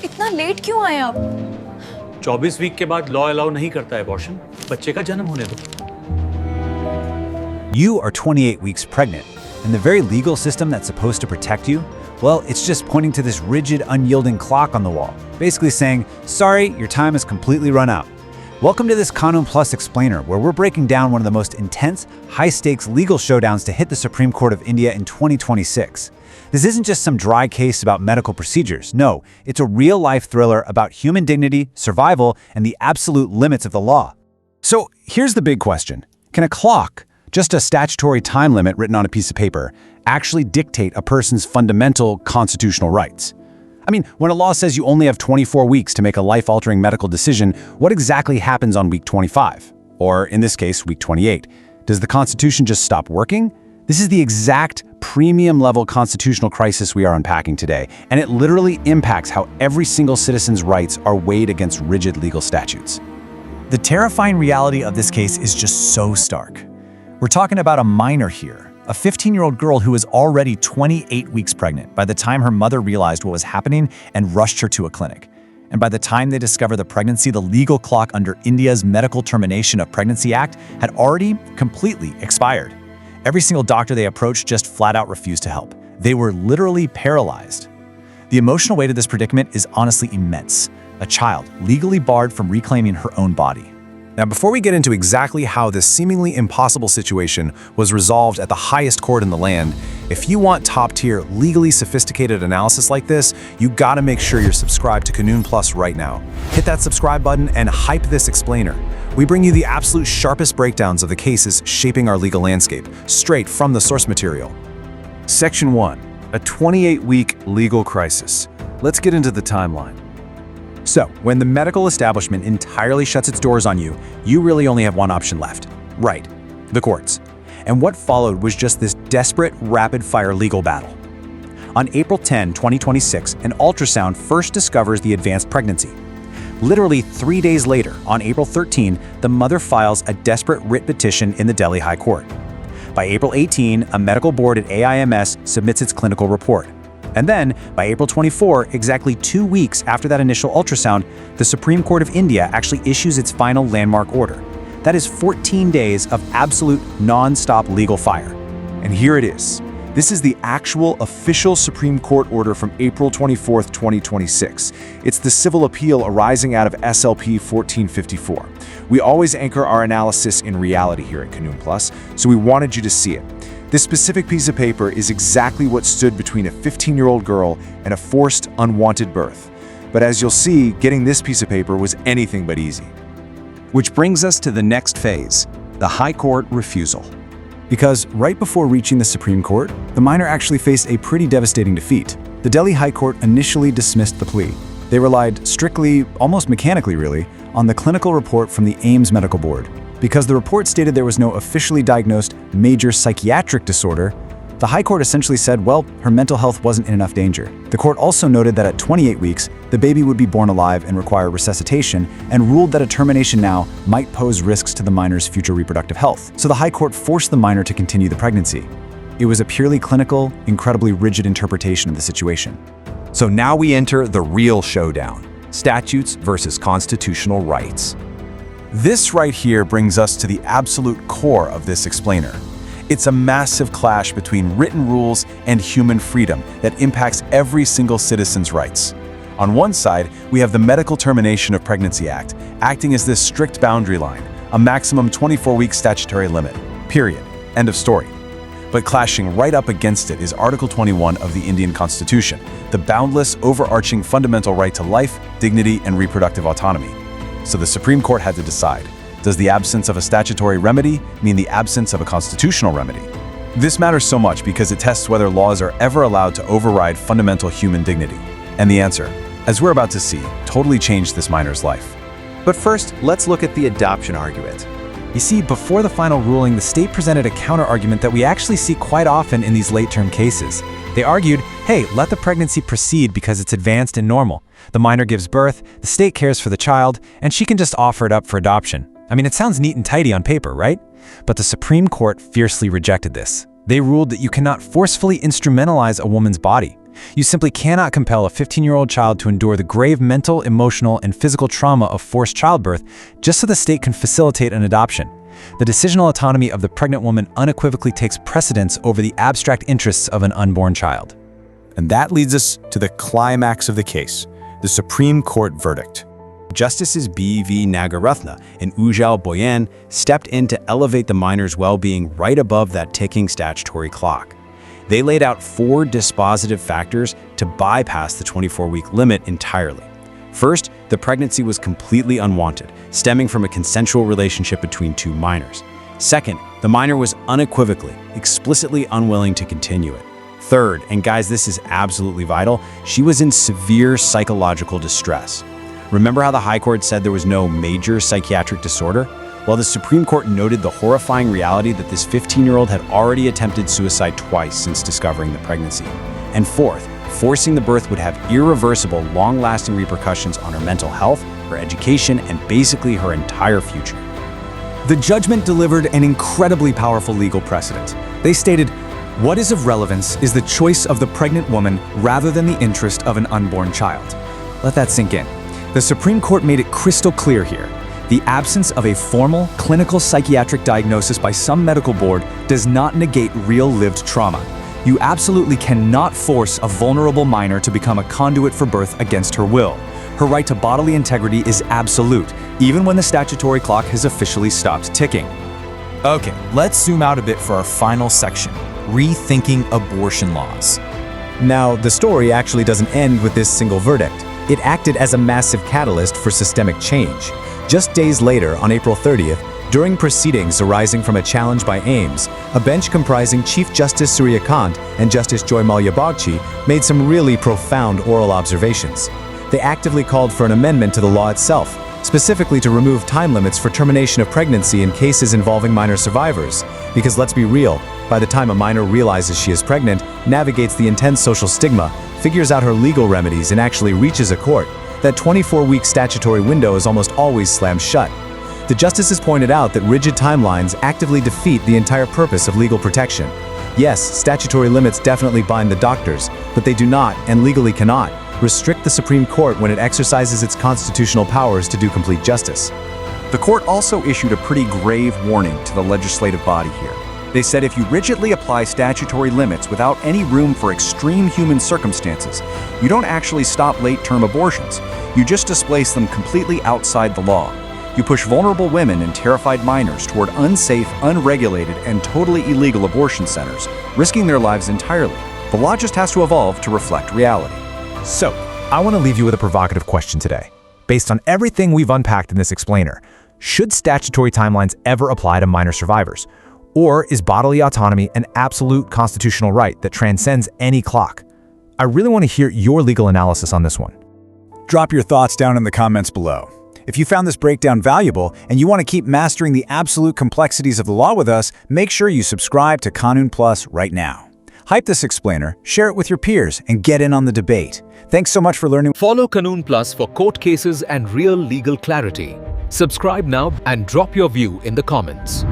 इतना लेट क्यों आए आप? 24 वीक के बाद लॉ अलाउ नहीं करता है अबॉर्शन। बच्चे का जन्म होने दो। You are 28 weeks pregnant, and the very legal system that's supposed to protect you, well, it's just pointing to this rigid, unyielding clock on the wall, basically saying, sorry, your time has completely run out. Welcome to this Kanoonplus explainer, where we're breaking down one of the most intense, high-stakes legal showdowns to hit the Supreme Court of India in 2026. This isn't just some dry case about medical procedures. No, it's a real-life thriller about human dignity, survival, and the absolute limits of the law. So here's the big question. Can a clock, just a statutory time limit written on a piece of paper, actually dictate a person's fundamental constitutional rights? I mean, when a law says you only have 24 weeks to make a life-altering medical decision, what exactly happens on week 25? Or, in this case, week 28? Does the Constitution just stop working? This is the exact premium-level constitutional crisis we are unpacking today, and it literally impacts how every single citizen's rights are weighed against rigid legal statutes. The terrifying reality of this case is just so stark. We're talking about a minor here, a 15-year-old girl who was already 28 weeks pregnant by the time her mother realized what was happening and rushed her to a clinic. And by the time they discovered the pregnancy, the legal clock under India's Medical Termination of Pregnancy Act had already completely expired. Every single doctor they approached just flat out refused to help. They were literally paralyzed. The emotional weight of this predicament is honestly immense. A child legally barred from reclaiming her own body. Now, before we get into exactly how this seemingly impossible situation was resolved at the highest court in the land, if you want top-tier, legally sophisticated analysis like this, you gotta make sure you're subscribed to Kanoonplus right now. Hit that subscribe button and hype this explainer. We bring you the absolute sharpest breakdowns of the cases shaping our legal landscape, straight from the source material. Section 1. A 28-week legal crisis. Let's get into the timeline. So, when the medical establishment entirely shuts its doors on you, you really only have one option left. Right, the courts. And what followed was just this desperate, rapid-fire legal battle. On April 10, 2026, an ultrasound first discovers the advanced pregnancy. Literally 3 days later, on April 13, the mother files a desperate writ petition in the Delhi High Court. By April 18, a medical board at AIIMS submits its clinical report. And then, by April 24, exactly 2 weeks after that initial ultrasound, the Supreme Court of India actually issues its final landmark order. That is 14 days of absolute non-stop legal fire. And here it is. This is the actual official Supreme Court order from April 24, 2026. It's the civil appeal arising out of SLP 1454. We always anchor our analysis in reality here at Kanoonplus, so we wanted you to see it. This specific piece of paper is exactly what stood between a 15-year-old girl and a forced, unwanted birth. But as you'll see, getting this piece of paper was anything but easy. Which brings us to the next phase, the High Court refusal. Because right before reaching the Supreme Court, the minor actually faced a pretty devastating defeat. The Delhi High Court initially dismissed the plea. They relied strictly, almost mechanically really, on the clinical report from the AIIMS medical board. Because the report stated there was no officially diagnosed major psychiatric disorder, the High Court essentially said, well, her mental health wasn't in enough danger. The court also noted that at 28 weeks, the baby would be born alive and require resuscitation, and ruled that a termination now might pose risks to the minor's future reproductive health. So the High Court forced the minor to continue the pregnancy. It was a purely clinical, incredibly rigid interpretation of the situation. So now we enter the real showdown: statutes versus constitutional rights. This right here brings us to the absolute core of this explainer. It's a massive clash between written rules and human freedom that impacts every single citizen's rights. On one side, we have the Medical Termination of Pregnancy Act, acting as this strict boundary line, a maximum 24-week statutory limit. Period. End of story. But clashing right up against it is Article 21 of the Indian Constitution, the boundless, overarching fundamental right to life, dignity, and reproductive autonomy. So the Supreme Court had to decide, does the absence of a statutory remedy mean the absence of a constitutional remedy? This matters so much because it tests whether laws are ever allowed to override fundamental human dignity. And the answer, as we're about to see, totally changed this minor's life. But first, let's look at the adoption argument. You see, before the final ruling, the state presented a counter-argument that we actually see quite often in these late-term cases. They argued, hey, let the pregnancy proceed because it's advanced and normal. The minor gives birth, the state cares for the child, and she can just offer it up for adoption. I mean, it sounds neat and tidy on paper, right? But the Supreme Court fiercely rejected this. They ruled that you cannot forcefully instrumentalize a woman's body. You simply cannot compel a 15-year-old child to endure the grave mental, emotional, and physical trauma of forced childbirth just so the state can facilitate an adoption. The decisional autonomy of the pregnant woman unequivocally takes precedence over the abstract interests of an unborn child. And that leads us to the climax of the case, the Supreme Court verdict. Justices B.V. Nagaratna and Ujjal Boyan stepped in to elevate the minor's well-being right above that ticking statutory clock. They laid out 4 dispositive factors to bypass the 24-week limit entirely. First, the pregnancy was completely unwanted, stemming from a consensual relationship between 2 minors. Second, the minor was unequivocally, explicitly unwilling to continue it. Third, and guys, this is absolutely vital, she was in severe psychological distress. Remember how the High Court said there was no major psychiatric disorder? Well, the Supreme Court noted the horrifying reality that this 15-year-old had already attempted suicide twice since discovering the pregnancy. And fourth, forcing the birth would have irreversible, long-lasting repercussions on her mental health, her education, and basically her entire future. The judgment delivered an incredibly powerful legal precedent. They stated, "What is of relevance is the choice of the pregnant woman rather than the interest of an unborn child." Let that sink in. The Supreme Court made it crystal clear here. The absence of a formal, clinical psychiatric diagnosis by some medical board does not negate real-lived trauma. You absolutely cannot force a vulnerable minor to become a conduit for birth against her will. Her right to bodily integrity is absolute, even when the statutory clock has officially stopped ticking. Okay, let's zoom out a bit for our final section, rethinking abortion laws. Now, the story actually doesn't end with this single verdict. It acted as a massive catalyst for systemic change. Just days later, on April 30th, during proceedings arising from a challenge by AIIMS, a bench comprising Chief Justice Surya Kant and Justice Joy Mallya Bagchi made some really profound oral observations. They actively called for an amendment to the law itself, specifically to remove time limits for termination of pregnancy in cases involving minor survivors. Because let's be real, by the time a minor realizes she is pregnant, navigates the intense social stigma, figures out her legal remedies, and actually reaches a court, that 24-week statutory window is almost always slammed shut. The justices pointed out that rigid timelines actively defeat the entire purpose of legal protection. Yes, statutory limits definitely bind the doctors, but they do not, and legally cannot, restrict the Supreme Court when it exercises its constitutional powers to do complete justice. The court also issued a pretty grave warning to the legislative body here. They said if you rigidly apply statutory limits without any room for extreme human circumstances, you don't actually stop late-term abortions. You just displace them completely outside the law. You push vulnerable women and terrified minors toward unsafe, unregulated, and totally illegal abortion centers, risking their lives entirely. The law just has to evolve to reflect reality. So, I want to leave you with a provocative question today. Based on everything we've unpacked in this explainer, should statutory timelines ever apply to minor survivors? Or is bodily autonomy an absolute constitutional right that transcends any clock? I really want to hear your legal analysis on this one. Drop your thoughts down in the comments below. If you found this breakdown valuable and you want to keep mastering the absolute complexities of the law with us, make sure you subscribe to Kanoonplus right now. Hype this explainer, share it with your peers, and get in on the debate. Thanks so much for learning. Follow Kanoonplus for court cases and real legal clarity. Subscribe now and drop your view in the comments.